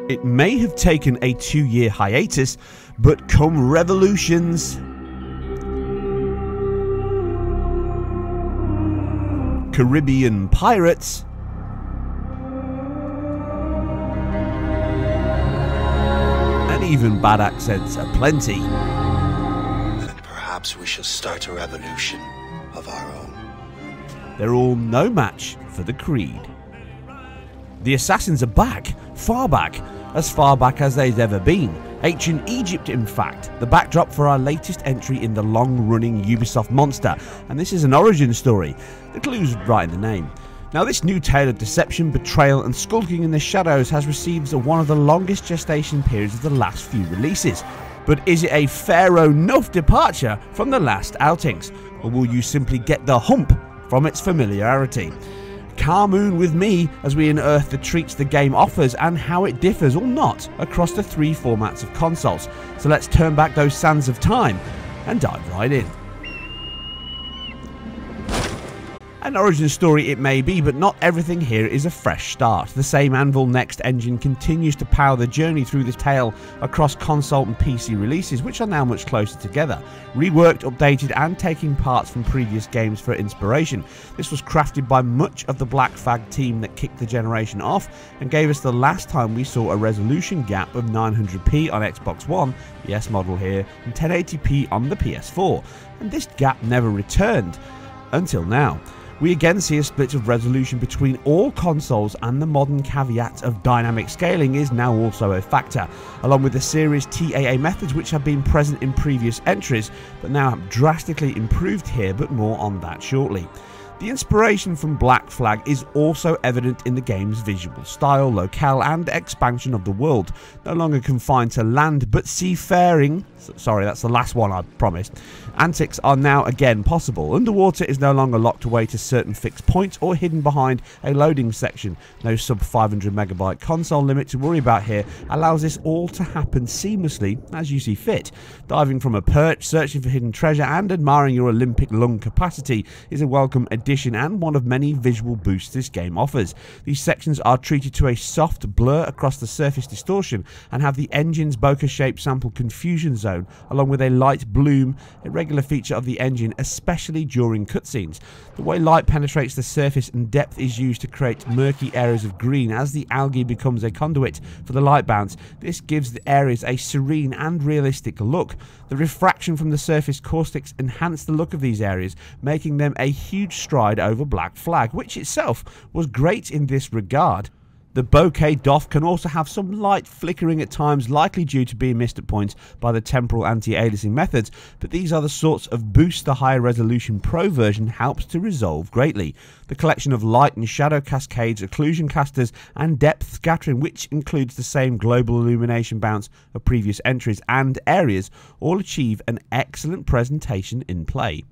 It may have taken a 2-year hiatus, but come revolutions, Caribbean pirates, and even bad accents aplenty, then perhaps we shall start a revolution of our own. they're all no match for the Creed. The assassins are back, as far back as they've ever been. Ancient Egypt, in fact, the backdrop for our latest entry in the long-running Ubisoft monster, and this is an origin story. The clue's right in the name. Now, this new tale of deception, betrayal and skulking in the shadows has received one of the longest gestation periods of the last few releases. But is it a fair enough departure from the last outings, or will you simply get the hump from its familiarity? Carmoon with me as we unearth the treats the game offers and how it differs or not across the 3 formats of consoles. So let's turn back those sands of time and dive right in. An origin story it may be, but not everything here is a fresh start. The same Anvil Next engine continues to power the journey through this tale across console and PC releases, which are now much closer together. Reworked, updated and taking parts from previous games for inspiration. This was crafted by much of the Black Flag team that kicked the generation off and gave us the last time we saw a resolution gap of 900p on Xbox One, the S model here, and 1080p on the PS4. And this gap never returned until now. We again see a split of resolution between all consoles, and the modern caveat of dynamic scaling is now also a factor, along with the series TAA methods which have been present in previous entries but now have drastically improved here, but more on that shortly. The inspiration from Black Flag is also evident in the game's visual style, locale and expansion of the world, no longer confined to land but seafaring. Sorry, that's the last one I promised. Antics are now again possible. Underwater is no longer locked away to certain fixed points or hidden behind a loading section. No sub 500 megabyte console limit to worry about here allows this all to happen seamlessly as you see fit. Diving from a perch, searching for hidden treasure and admiring your Olympic lung capacity is a welcome addition and one of many visual boosts this game offers. These sections are treated to a soft blur across the surface distortion and have the engine's bokeh-shaped sample confusion zone along with a light bloom, a regular feature of the engine, especially during cutscenes. The way light penetrates the surface and depth is used to create murky areas of green as the algae becomes a conduit for the light bounce. This gives the areas a serene and realistic look. The refraction from the surface caustics enhance the look of these areas, making them a huge stride over Black Flag, which itself was great in this regard. The bokeh doff can also have some light flickering at times, likely due to being missed at points by the temporal anti-aliasing methods, but these are the sorts of boosts the higher resolution Pro version helps to resolve greatly. The collection of light and shadow cascades, occlusion clusters and depth scattering, which includes the same global illumination bounce of previous entries and areas, all achieve an excellent presentation in play.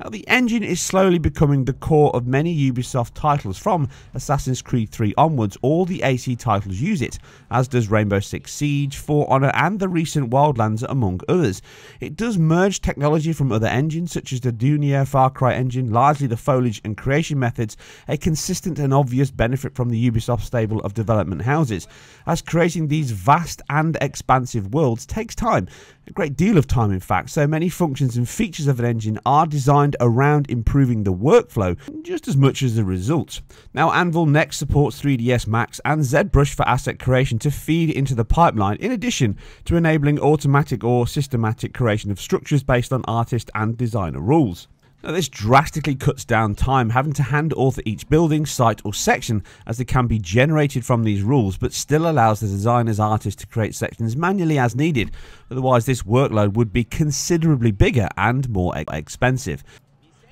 Now, the engine is slowly becoming the core of many Ubisoft titles. From Assassin's Creed 3 onwards, all the AC titles use it, as does Rainbow Six Siege, For Honor and the recent Wildlands among others. It does merge technology from other engines such as the Dunia Far Cry engine, largely the foliage and creation methods, a consistent and obvious benefit from the Ubisoft stable of development houses, as creating these vast and expansive worlds takes time. A great deal of time in fact, so many functions and features of an engine are designed around improving the workflow just as much as the results. Now, Anvil Next supports 3ds Max and ZBrush for asset creation to feed into the pipeline, in addition to enabling automatic or systematic creation of structures based on artist and designer rules. Now, this drastically cuts down time having to hand author each building, site or section, as they can be generated from these rules, but still allows the designer's artist to create sections manually as needed. Otherwise this workload would be considerably bigger and more expensive.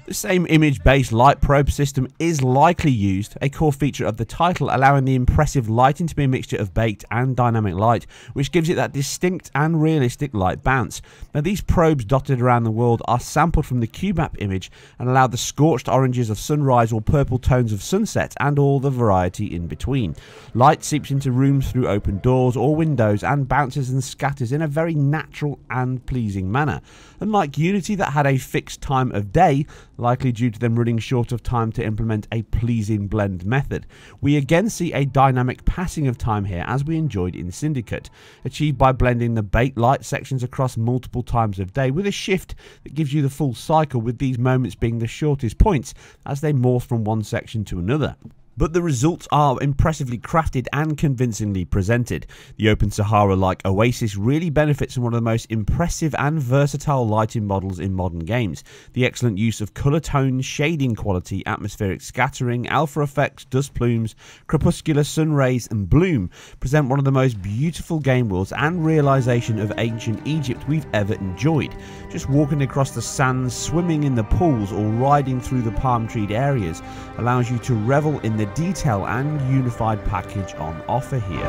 The same image-based light probe system is likely used, a core feature of the title, allowing the impressive lighting to be a mixture of baked and dynamic light, which gives it that distinct and realistic light bounce. Now, these probes dotted around the world are sampled from the QMap image and allow the scorched oranges of sunrise or purple tones of sunset and all the variety in between. Light seeps into rooms through open doors or windows and bounces and scatters in a very natural and pleasing manner. Unlike Unity that had a fixed time of day, likely due to them running short of time to implement a pleasing blend method. We again see a dynamic passing of time here as we enjoyed in Syndicate, achieved by blending the bait light sections across multiple times of day with a shift that gives you the full cycle, with these moments being the shortest points as they morph from one section to another. But the results are impressively crafted and convincingly presented. The Open Sahara-like Oasis really benefits from one of the most impressive and versatile lighting models in modern games. The excellent use of colour tones, shading quality, atmospheric scattering, alpha effects, dust plumes, crepuscular sun rays and bloom present one of the most beautiful game worlds and realisation of ancient Egypt we've ever enjoyed. Just walking across the sands, swimming in the pools or riding through the palm-treed areas allows you to revel in the detail and unified package on offer here.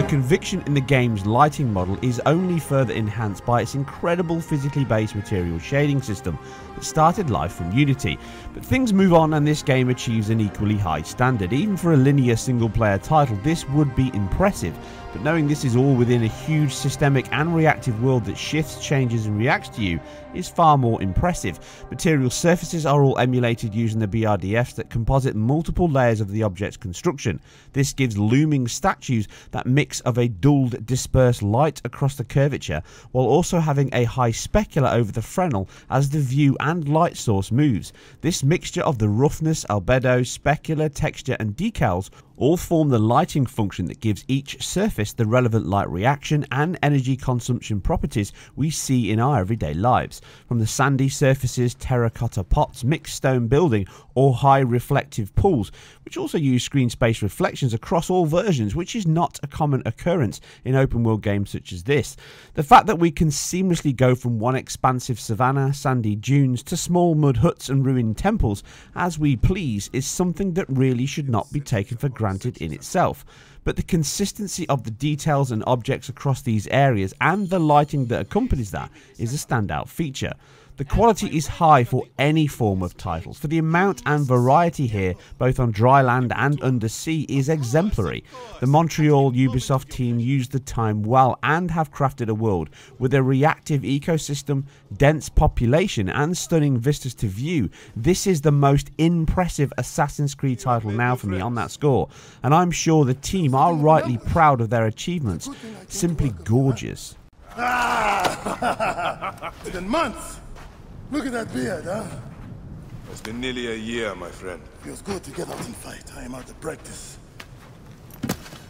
Conviction in the game's lighting model is only further enhanced by its incredible physically based material shading system that started life from Unity. But things move on and this game achieves an equally high standard. Even for a linear single player title, this would be impressive, but knowing this is all within a huge systemic and reactive world that shifts, changes and reacts to you is far more impressive. Material surfaces are all emulated using the BRDFs that composite multiple layers of the object's construction. This gives looming statues that mix of a dulled, dispersed light across the curvature, while also having a high specular over the Fresnel as the view and light source moves. This mixture of the roughness, albedo, specular, texture and decals all form the lighting function that gives each surface the relevant light reaction and energy consumption properties we see in our everyday lives. From the sandy surfaces, terracotta pots, mixed stone building or high reflective pools, which also use screen space reflections across all versions, which is not a common occurrence in open world games such as this. The fact that we can seamlessly go from one expansive savanna, sandy dunes to small mud huts and ruined temples as we please is something that really should not be taken for granted in itself. But the consistency of the details and objects across these areas and the lighting that accompanies that is a standout feature. The quality is high for any form of titles, for the amount and variety here, both on dry land and undersea, is exemplary. The Montreal Ubisoft team used the time well and have crafted a world with a reactive ecosystem, dense population and stunning vistas to view. This is the most impressive Assassin's Creed title now for me on that score, and I'm sure the team are rightly proud of their achievements. Simply gorgeous. It's been months. Look at that beard, huh? It's been nearly a year, my friend. Feels good to get out and fight. I am out of practice.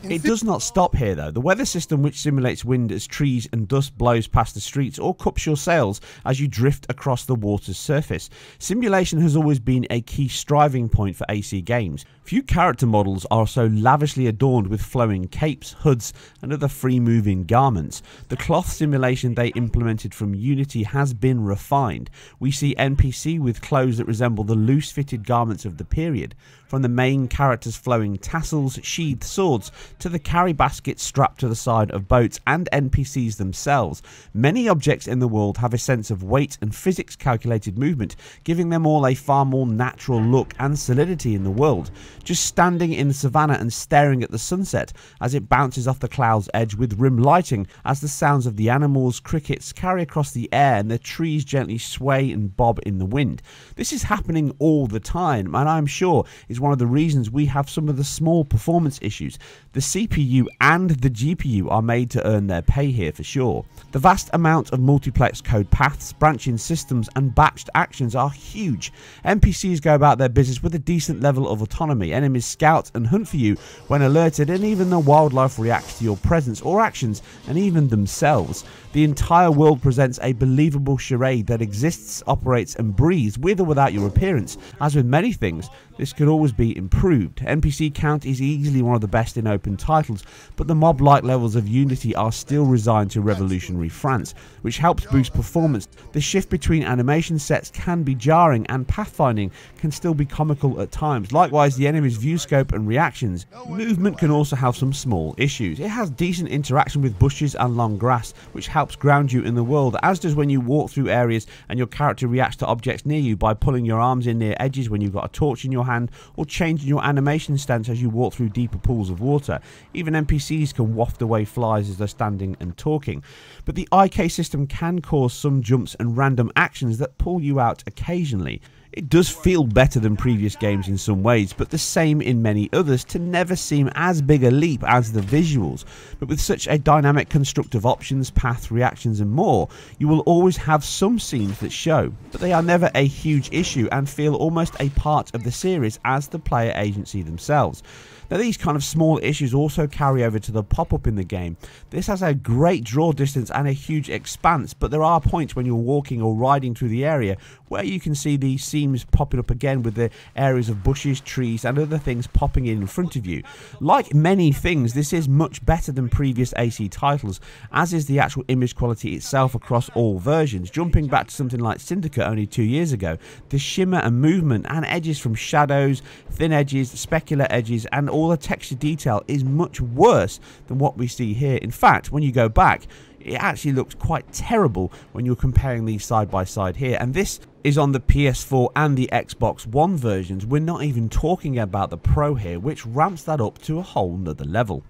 It does not stop here though. The weather system, which simulates wind as trees and dust blows past the streets or cups your sails as you drift across the water's surface. Simulation has always been a key striving point for AC games. Few character models are so lavishly adorned with flowing capes, hoods and other free-moving garments. The cloth simulation they implemented from Unity has been refined. We see NPC with clothes that resemble the loose-fitted garments of the period. From the main character's flowing tassels, sheathed swords, to the carry baskets strapped to the side of boats and NPCs themselves. Many objects in the world have a sense of weight and physics-calculated movement, giving them all a far more natural look and solidity in the world. Just standing in the savannah and staring at the sunset as it bounces off the cloud's edge with rim lighting as the sounds of the animals, crickets carry across the air and the trees gently sway and bob in the wind. This is happening all the time, and I'm sure is one of the reasons we have some of the small performance issues. The CPU and the GPU are made to earn their pay here for sure. The vast amount of multiplex code paths, branching systems and batched actions are huge. NPCs go about their business with a decent level of autonomy. Enemies scout and hunt for you when alerted, and even the wildlife reacts to your presence or actions, and even themselves. The entire world presents a believable charade that exists, operates and breathes with or without your appearance. As with many things, this could always be improved. NPC count is easily one of the best in open titles, but the mob-like levels of Unity are still resigned to revolutionary France, which helps boost performance. The shift between animation sets can be jarring, and pathfinding can still be comical at times. Likewise, the enemy is view scope and reactions. Movement can also have some small issues. It has decent interaction with bushes and long grass, which helps ground you in the world, as does when you walk through areas and your character reacts to objects near you by pulling your arms in near edges when you've got a torch in your hand, or changing your animation stance as you walk through deeper pools of water. Even NPCs can waft away flies as they're standing and talking. But the IK system can cause some jumps and random actions that pull you out occasionally. It does feel better than previous games in some ways, but the same in many others, to never seem as big a leap as the visuals. But with such a dynamic construct of options, paths, reactions and more, you will always have some scenes that show, but they are never a huge issue and feel almost a part of the series as the player agency themselves. Now these kind of small issues also carry over to the pop-up in the game. This has a great draw distance and a huge expanse, but there are points when you're walking or riding through the area where you can see these seams popping up again with the areas of bushes, trees and other things popping in front of you. Like many things, this is much better than previous AC titles, as is the actual image quality itself across all versions. Jumping back to something like Syndicate only 2 years ago, the shimmer and movement and edges from shadows, thin edges, specular edges and all the texture detail is much worse than what we see here. In fact, when you go back, it actually looks quite terrible when you're comparing these side by side here, and this is on the PS4 and the Xbox One versions. We're not even talking about the Pro here, which ramps that up to a whole nother level.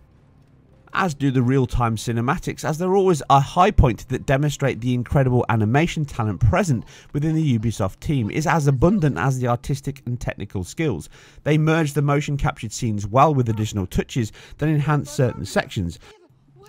As do the real-time cinematics, as they're always a high point that demonstrate the incredible animation talent present within the Ubisoft team is as abundant as the artistic and technical skills. They merge the motion captured scenes well with additional touches that enhance certain sections.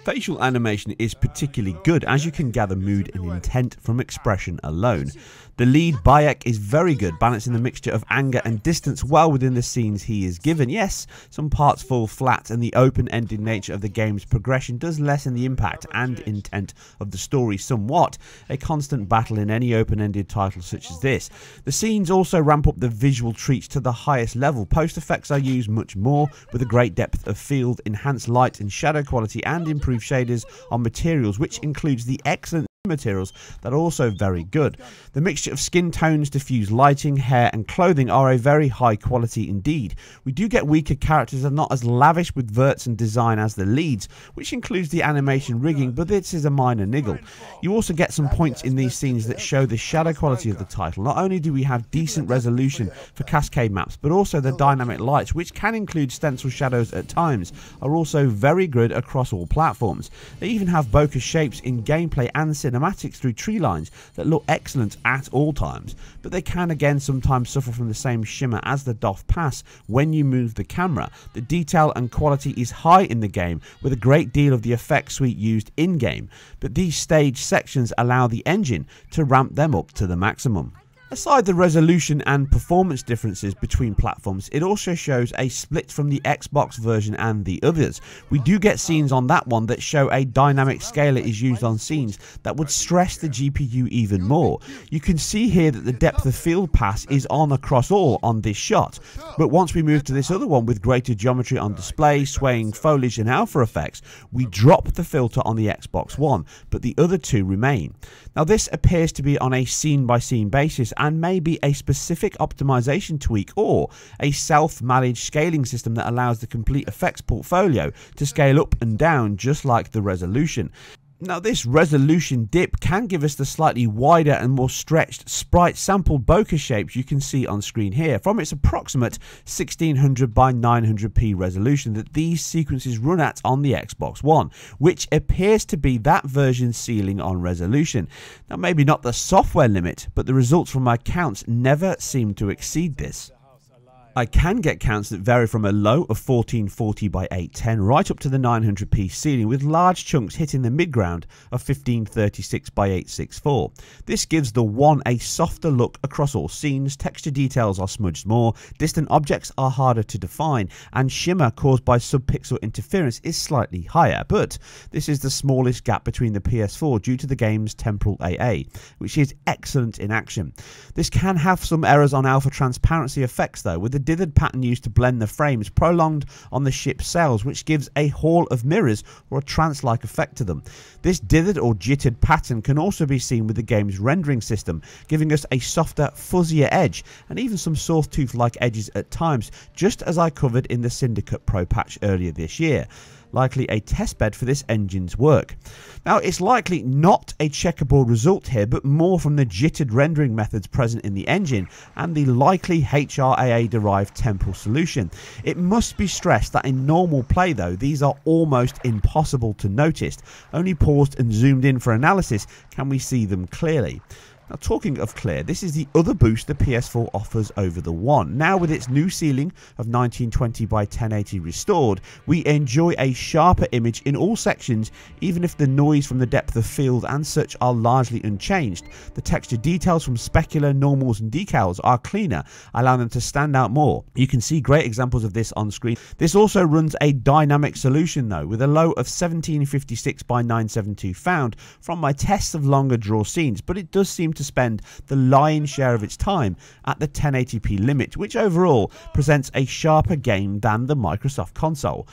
Facial animation is particularly good, as you can gather mood and intent from expression alone. The lead, Bayek, is very good, balancing the mixture of anger and distance well within the scenes he is given. Yes, some parts fall flat, and the open-ended nature of the game's progression does lessen the impact and intent of the story somewhat, a constant battle in any open-ended title such as this. The scenes also ramp up the visual treats to the highest level. Post-effects are used much more, with a great depth of field, enhanced light and shadow quality, and improved shaders on materials, which includes the excellent materials that are also very good. The mixture of skin tones, diffuse lighting, hair and clothing are a very high quality indeed. We do get weaker characters and not as lavish with verts and design as the leads, which includes the animation rigging, but this is a minor niggle. You also get some points in these scenes that show the shadow quality of the title. Not only do we have decent resolution for cascade maps, but also the dynamic lights, which can include stencil shadows at times, are also very good across all platforms. They even have bokeh shapes in gameplay and cinematics through tree lines that look excellent at all times, but they can again sometimes suffer from the same shimmer as the DOF pass when you move the camera. The detail and quality is high in the game, with a great deal of the effect suite used in-game, but these stage sections allow the engine to ramp them up to the maximum. Aside the resolution and performance differences between platforms, it also shows a split from the Xbox version and the others. We do get scenes on that one that show a dynamic scaler is used on scenes that would stress the GPU even more. You can see here that the depth of field pass is on across all on this shot, but once we move to this other one with greater geometry on display, swaying foliage and alpha effects, we drop the filter on the Xbox One, but the other two remain. Now this appears to be on a scene-by-scene basis and may be a specific optimization tweak or a self-managed scaling system that allows the complete effects portfolio to scale up and down just like the resolution. Now this resolution dip can give us the slightly wider and more stretched sprite sampled bokeh shapes you can see on screen here from its approximate 1600 by 900p resolution that these sequences run at on the Xbox One, which appears to be that version's ceiling on resolution. Now maybe not the software limit, but the results from my counts never seem to exceed this. I can get counts that vary from a low of 1440 by 810 right up to the 900p ceiling, with large chunks hitting the mid-ground of 1536 by 864. This gives the One a softer look across all scenes, texture details are smudged more, distant objects are harder to define, and shimmer caused by subpixel interference is slightly higher, but this is the smallest gap between the PS4 due to the game's temporal AA, which is excellent in action. This can have some errors on alpha transparency effects though, with the dithered pattern used to blend the frames prolonged on the ship's sails, which gives a hall of mirrors or a trance-like effect to them. This dithered or jittered pattern can also be seen with the game's rendering system, giving us a softer, fuzzier edge, and even some sawtooth-like edges at times, just as I covered in the Syndicate Pro patch earlier this year. Likely a testbed for this engine's work. Now, it's likely not a checkerboard result here, but more from the jittered rendering methods present in the engine and the likely HRAA-derived temporal solution. It must be stressed that in normal play, though, these are almost impossible to notice. Only paused and zoomed in for analysis can we see them clearly. Now, talking of clear, this is the other boost the PS4 offers over the One. Now, with its new ceiling of 1920 by 1080 restored, we enjoy a sharper image in all sections, even if the noise from the depth of field and such are largely unchanged. The texture details from specular, normals and decals are cleaner, allowing them to stand out more. You can see great examples of this on screen. This also runs a dynamic solution though, with a low of 1756 by 972 found from my tests of longer draw scenes, but it does seem to spend the lion's share of its time at the 1080p limit, which overall presents a sharper game than the Microsoft console.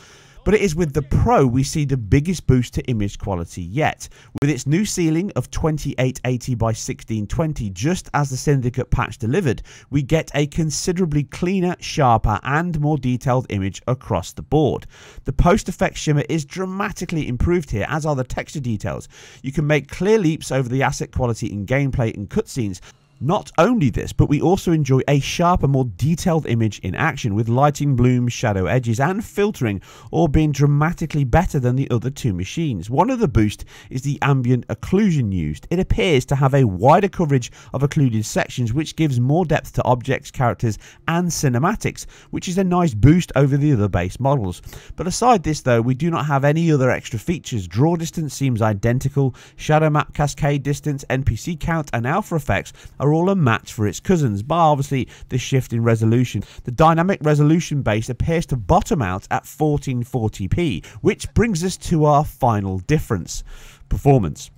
But it is with the Pro we see the biggest boost to image quality yet. With its new ceiling of 2880 by 1620, just as the Syndicate patch delivered, we get a considerably cleaner, sharper and more detailed image across the board. The post-effect shimmer is dramatically improved here, as are the texture details. You can make clear leaps over the asset quality in gameplay and cutscenes. Not only this, but we also enjoy a sharper, more detailed image in action, with lighting, blooms, shadow edges and filtering all being dramatically better than the other two machines. One of the boosts is the ambient occlusion used. It appears to have a wider coverage of occluded sections, which gives more depth to objects, characters and cinematics, which is a nice boost over the other base models. But aside this though, we do not have any other extra features. Draw distance seems identical, shadow map, cascade distance, NPC count and alpha effects are all a match for its cousins, bar obviously the shift in resolution. The dynamic resolution base appears to bottom out at 1440p, which brings us to our final difference: performance.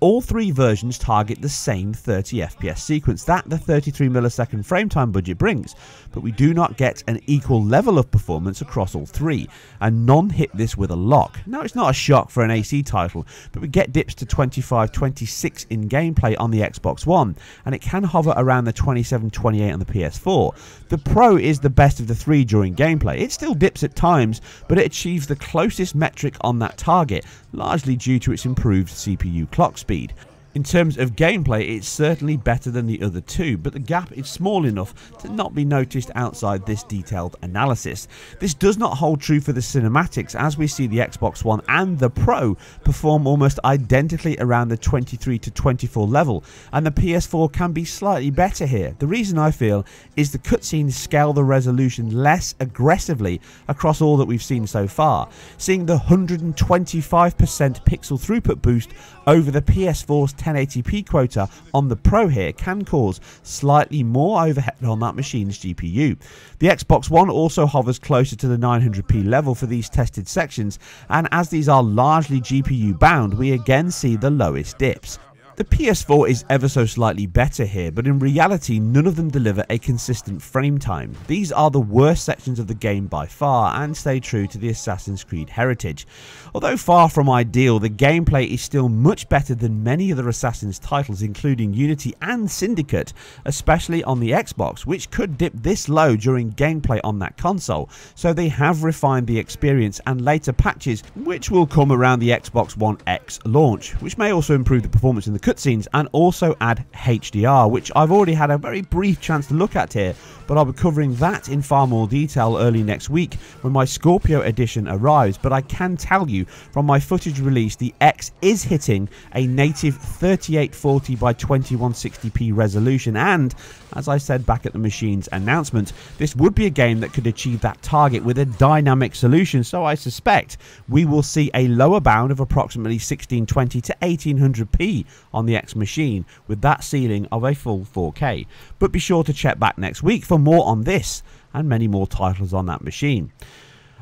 All three versions target the same 30 FPS sequence that the 33 millisecond frame time budget brings, but we do not get an equal level of performance across all three, and none hit this with a lock. Now, it's not a shock for an AC title, but we get dips to 25-26 in gameplay on the Xbox One, and it can hover around the 27-28 on the PS4. The Pro is the best of the three during gameplay. It still dips at times, but it achieves the closest metric on that target, largely due to its improved CPU clock speed. In terms of gameplay, it's certainly better than the other two, but the gap is small enough to not be noticed outside this detailed analysis. This does not hold true for the cinematics, as we see the Xbox One and the Pro perform almost identically around the 23-24 level, and the PS4 can be slightly better here. The reason I feel is the cutscenes scale the resolution less aggressively across all that we've seen so far. Seeing the 125% pixel throughput boost over the PS4's 1080p quota on the Pro here can cause slightly more overhead on that machine's GPU. The Xbox One also hovers closer to the 900p level for these tested sections, and as these are largely GPU bound, we again see the lowest dips. The PS4 is ever so slightly better here, but in reality none of them deliver a consistent frame time. These are the worst sections of the game by far and stay true to the Assassin's Creed heritage. Although far from ideal, the gameplay is still much better than many other Assassin's titles, including Unity and Syndicate, especially on the Xbox, which could dip this low during gameplay on that console. So they have refined the experience, and later patches, which will come around the Xbox One X launch, which may also improve the performance in the cutscenes and also add HDR, which I've already had a very brief chance to look at here, but I'll be covering that in far more detail early next week when my Scorpio edition arrives. But I can tell you from my footage release, the X is hitting a native 3840 by 2160p resolution, and as I said back at the machine's announcement, this would be a game that could achieve that target with a dynamic solution, so I suspect we will see a lower bound of approximately 1620 to 1800p on the X machine with that ceiling of a full 4K. But be sure to check back next week for more on this and many more titles on that machine.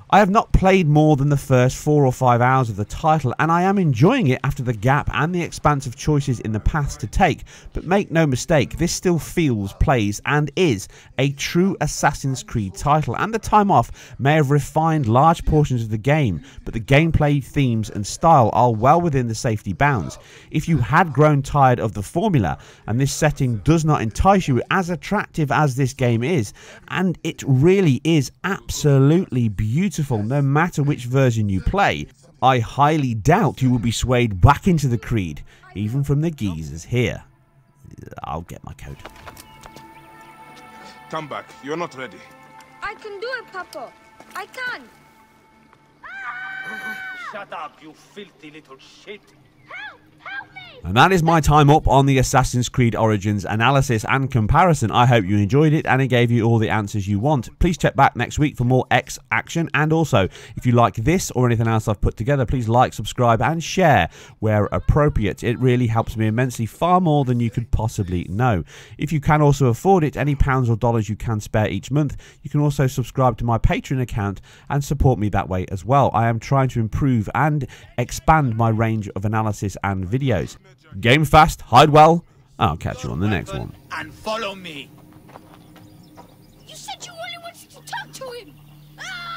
I have not played more than the first 4 or 5 hours of the title, and I am enjoying it after the gap and the expanse of choices in the paths to take, but make no mistake, this still feels, plays and is a true Assassin's Creed title, and the time off may have refined large portions of the game, but the gameplay, themes and style are well within the safety bounds. If you had grown tired of the formula and this setting does not entice you, as attractive as this game is, and it really is absolutely beautiful no matter which version you play, I highly doubt you will be swayed back into the Creed, even from the geezers here. I'll get my code. Come back. You're not ready. I can do it, Papa. I can. Shut up, you filthy little shit. Help! Help me! And that is my time up on the Assassin's Creed Origins analysis and comparison. I hope you enjoyed it and it gave you all the answers you want. Please check back next week for more X action, and also if you like this or anything else I've put together, please like, subscribe and share where appropriate. It really helps me immensely, far more than you could possibly know. If you can also afford it, any pounds or dollars you can spare each month, you can also subscribe to my Patreon account and support me that way as well. I am trying to improve and expand my range of analysis and videos. Game fast, hide well. I'll catch you on the next one. And follow me. You said you only wanted to talk to him. Ah!